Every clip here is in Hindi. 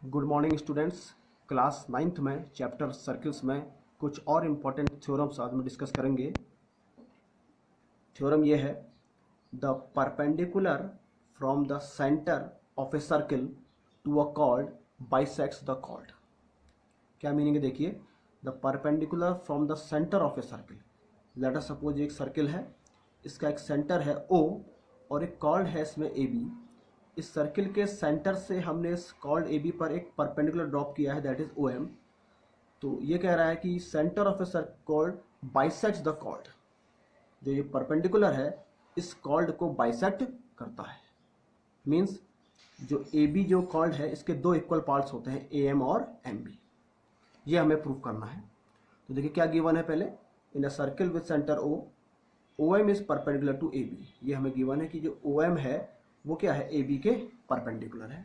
Good morning students. Class 9th में चैप्टर सर्किल्स में कुछ और इम्पोर्टेंट थ्योरम्स आज में डिस्कस करेंगे। थ्योरम ये है, the perpendicular from the centre of a circle to a chord bisects the chord. क्या मीनिंग है देखिए, the perpendicular from the centre of a circle. Let us suppose एक सर्किल है, इसका एक सेंटर है O और एक कॉर्ड है इसमें AB। इस सर्किल के सेंटर से हमने इस कॉर्ड AB पर एक परपेंडिकुलर ड्रॉप किया है, दैट इज OM। तो ये कह रहा है कि centre of a circle chord bisects the chord. जो ये परपेंडिकुलर है इस कॉर्ड को बाइसेक्ट करता है। मीन्स जो AB जो कॉर्ड है इसके दो इक्वल पार्ट्स होते हैं, AM और MB। ये हमें प्रूव करना है। तो देखिए क्या गिवन है, पहले in a circle with centre O, OM is perpendicular to AB। ये हमें गिवन है कि जो OM है वो क्या है, AB के परपेंडिकुलर है।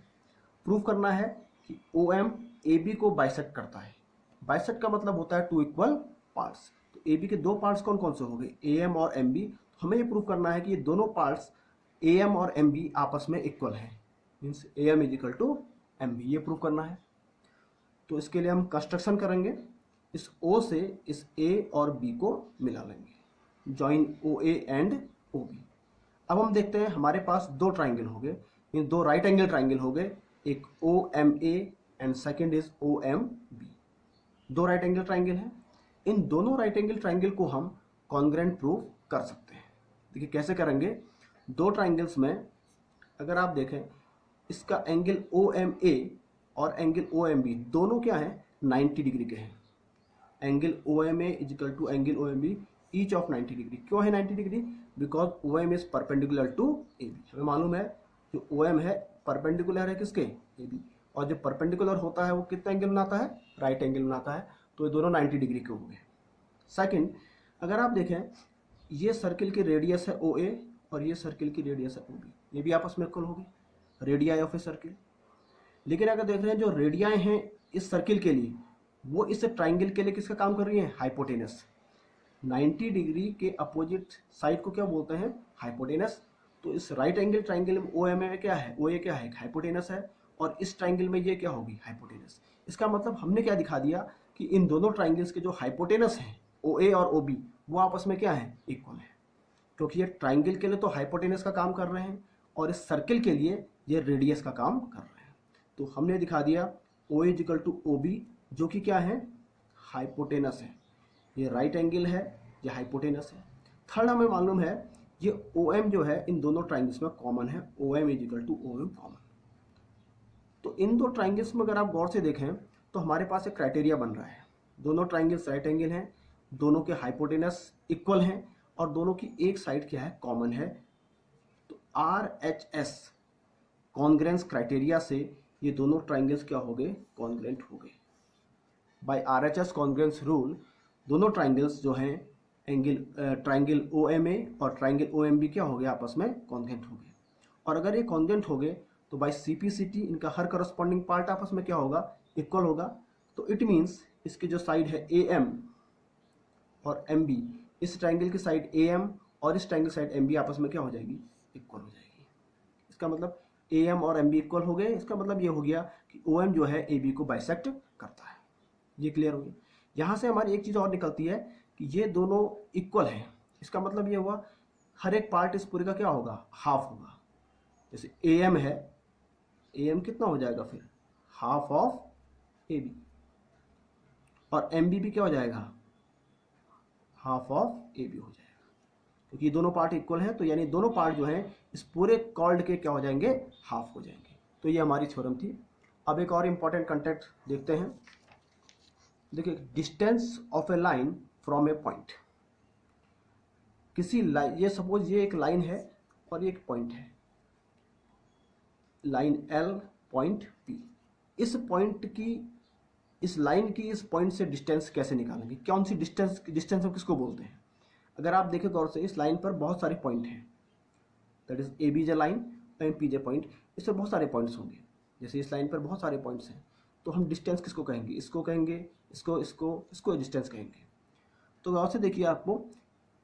प्रूव करना है कि OM AB को बाइसेक्ट करता है। बाइसेक्ट का मतलब होता है टू इक्वल पार्ट्स। तो AB के दो पार्ट्स कौन कौन से हो गए, AM और MB। तो हमें ये प्रूव करना है कि ये दोनों पार्ट्स AM और MB आपस में इक्वल है। Means AM is equal to MB, ये प्रूव करना है। तो इसके लिए हम कंस्ट्रक्शन करेंगे, इस O से इस A और B को मिला लेंगे, जॉइन OA एंड OB। अब हम देखते हैं हमारे पास दो ट्राइंगल हो गए, इन दो राइट एंगल ट्राइंगल हो गए, एक OMA and second is OMB। दो राइट एंगल ट्राइंगल हैं। इन दोनों राइट एंगल ट्राइंगल को हम कॉन्ग्रुएंट प्रूव कर सकते हैं। देखिए कैसे करेंगे, दो ट्राइंगल्स में अगर आप देखें इसका एंगल OMA और एंगल OMB दोनों क्या है, 90 डिग्री के हैं। Angle OMA is equal to angle OMB each of 90 degree. क्यों है 90 degree, because OM is perpendicular to AB। हमें मालूम है जो OM है परपेंडिकुलर है किसके, AB। और जो परपेंडिकुलर होता है वो कितना एंगल बनाता है, राइट एंगल बनाता है। तो ये दोनों 90 डिग्री के हो गए। सेकंड, अगर आप देखें ये सर्किल की रेडियस है OA और ये सर्किल की रेडियस है OB, ये भी आपस में इक्वल होगी, रेडियाई ऑफ ए सर्किल। लेकिन अगर देख रहे हैं जो रेडियाई हैं इस सर्किल के लिए वो इस ट्राइंगल के लिए किसका काम कर रही है, हाइपोटेनस। 90 डिग्री के अपोजिट साइड को क्या बोलते हैं, हाइपोटेनस। तो इस राइट एंगल ट्राइंगल में OM में क्या है, OA क्या है, हाइपोटेनस है। और इस ट्राइंगल में ये क्या होगी, हाइपोटेनस। इसका मतलब हमने क्या दिखा दिया कि इन दोनों ट्राइंगल्स के जो हाइपोटेनस हैं OA और OB वो आपस में क्या है, इक्वल है। क्योंकि ये ट्राइंगल के लिए तो हाइपोटेनस का काम कर रहे हैं और इस सर्किल के लिए ये रेडियस का काम कर रहे हैं। तो हमने दिखा दिया OA is equal to OB जो कि क्या है, हाइपोटेनस है। ये राइट एंगल है, ये हाइपोटेनस है। थर्ड हमें मालूम है ये OM जो है इन दोनों ट्राइंगल्स में कॉमन है, OM is equal to OM common. तो इन दो ट्राइंगल्स में अगर आप गौर से देखें तो हमारे पास एक क्राइटेरिया बन रहा है। दोनों ट्राइंगल्स राइट एंगल हैं, दोनों के हाइपोटेनस इक्वल हैं और दोनों की एक साइड क्या है, कॉमन है। तो RHS कॉन्ग्रुएंस क्राइटेरिया से ये दोनों ट्राइंगल्स क्या हो गए, कॉन्ग्रुएंट हो गए। बाय RHS कॉन्ग्रुएंस रूल दोनों ट्राइंगल्स जो हैं ट्राइंगल OMA और ट्राइंगल OMB क्या हो गए, आपस में कॉन्ग्रुएंट हो गए। और अगर ये कॉन्ग्रुएंट हो गए तो बाय CPCT इनका हर करस्पॉन्डिंग पार्ट आपस में क्या होगा, इक्वल होगा। तो इट मीन्स इसकी जो साइड है AM और MB, इस ट्राइंगल की साइड AM और इस ट्राइंगल साइड MB आपस में क्या हो जाएगी, इक्वल हो जाएगी। इसका मतलब AM और MB इक्वल हो गए। इसका मतलब ये हो गया कि OM जो है AB को बाइसेक्ट करता है। ये क्लियर हो गया। यहाँ से हमारी एक चीज़ और निकलती है कि ये दोनों इक्वल हैं। इसका मतलब ये हुआ हर एक पार्ट इस पूरे का क्या होगा, हाफ होगा। जैसे AM है, AM कितना हो जाएगा फिर, हाफ ऑफ AB। और MB भी क्या हो जाएगा, हाफ ऑफ AB हो जाएगा। क्योंकि ये दोनों पार्ट इक्वल हैं तो यानी दोनों पार्ट जो हैं इस पूरे कॉर्ड के क्या हो जाएंगे, हाफ हो जाएंगे। तो ये हमारी थ्योरम थी। अब एक और इम्पॉर्टेंट कंटेंट देखते हैं। देखिए, distance of A line from A point. किसी लाइन, ये सपोज ये एक लाइन है और ये एक पॉइंट है, लाइन L पॉइंट P। इस पॉइंट की, इस लाइन की इस पॉइंट से डिस्टेंस कैसे निकालेंगे, कौन सी डिस्टेंस, डिस्टेंस हम किसको बोलते हैं। अगर आप देखें गौर से इस लाइन पर बहुत सारे पॉइंट हैं, that is AB J line and P J point. इस पर बहुत सारे पॉइंट्स होंगे। जैसे इस लाइन पर बहुत सारे पॉइंट्स हैं तो हम डिस्टेंस किसको कहेंगे, इसको कहेंगे, इसको डिस्टेंस कहेंगे। तो गौर से देखिए, आपको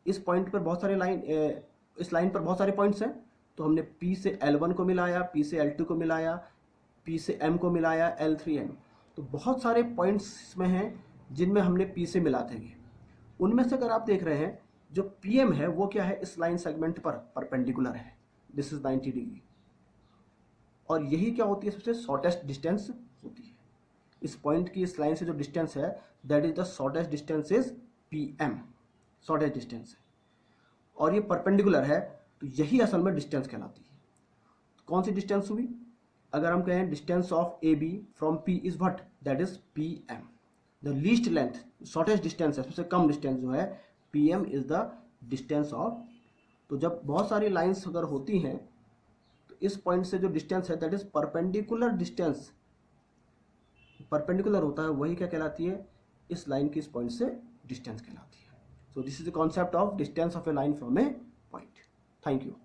इस पॉइंट पर बहुत सारे इस लाइन पर बहुत सारे पॉइंट्स हैं। तो हमने P से L1 को मिलाया, P से L2 को मिलाया, P से M को मिलाया L3M। तो बहुत सारे पॉइंट्स में हैं जिनमें हमने P से मिलाते हैं। उनमें से अगर आप देख रहे हैं जो PM है वो क्या है, इस लाइन सेगमेंट पर परपेंडिकुलर है, दिस इज 90 डिग्री, और यही क्या होती है, सबसे शॉर्टेस्ट डिस्टेंस होती है। इस पॉइंट की इस लाइन से जो डिस्टेंस है that is the shortest distance is PM, shortest distance है, और ये परपेंडिकुलर है, तो यही असल में डिस्टेंस कहलाती है। कौन सी डिस्टेंस हुई, अगर हम कहें distance of AB from P is what, that is PM। The least length, shortest distance है, सबसे कम डिस्टेंस जो है PM is the distance of. तो जब बहुत सारी लाइंस अगर होती हैं तो इस पॉइंट से जो डिस्टेंस है that is perpendicular distance, perpendicular होता है, वही क्या कहलाती है, इस लाइन की इस पॉइंट से डिस्टेंस कहलाती है। So this is the concept of distance of A line from A point. Thank you.